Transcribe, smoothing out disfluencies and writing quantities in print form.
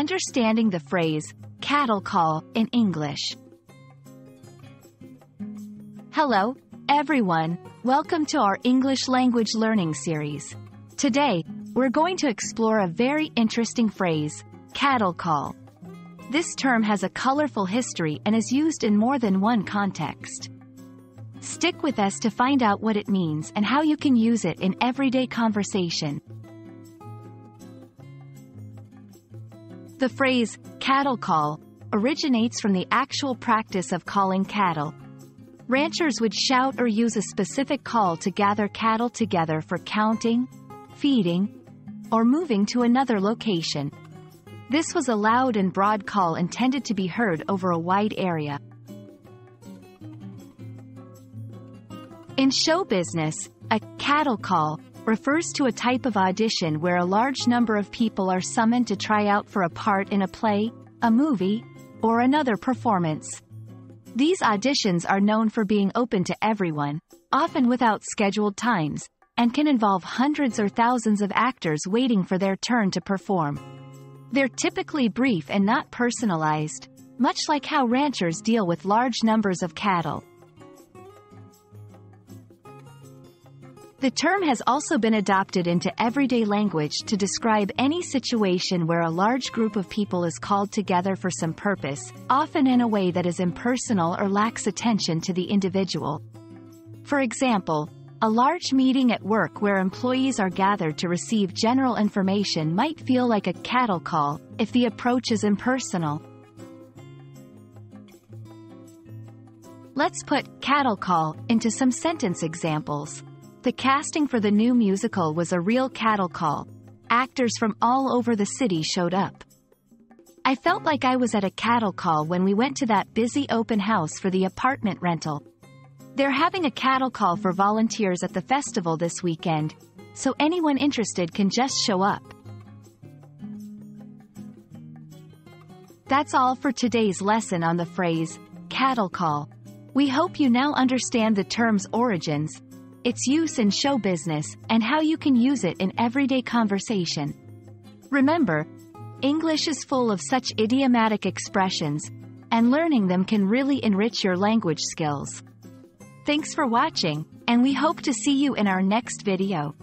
Understanding the phrase, cattle call, in English. Hello, everyone. Welcome to our English language learning series. Today, we're going to explore a very interesting phrase, cattle call. This term has a colorful history and is used in more than one context. Stick with us to find out what it means and how you can use it in everyday conversation. The phrase, cattle call, originates from the actual practice of calling cattle. Ranchers would shout or use a specific call to gather cattle together for counting, feeding, or moving to another location. This was a loud and broad call intended to be heard over a wide area. In show business, a cattle call refers to a type of audition where a large number of people are summoned to try out for a part in a play, a movie, or another performance. These auditions are known for being open to everyone, often without scheduled times, and can involve hundreds or thousands of actors waiting for their turn to perform. They're typically brief and not personalized, much like how ranchers deal with large numbers of cattle. The term has also been adopted into everyday language to describe any situation where a large group of people is called together for some purpose, often in a way that is impersonal or lacks attention to the individual. For example, a large meeting at work where employees are gathered to receive general information might feel like a cattle call if the approach is impersonal. Let's put cattle call into some sentence examples. The casting for the new musical was a real cattle call. Actors from all over the city showed up. I felt like I was at a cattle call when we went to that busy open house for the apartment rental. They're having a cattle call for volunteers at the festival this weekend, so anyone interested can just show up. That's all for today's lesson on the phrase, cattle call. We hope you now understand the term's origins, its use in show business, and how you can use it in everyday conversation. Remember, English is full of such idiomatic expressions, and learning them can really enrich your language skills. Thanks for watching, and we hope to see you in our next video.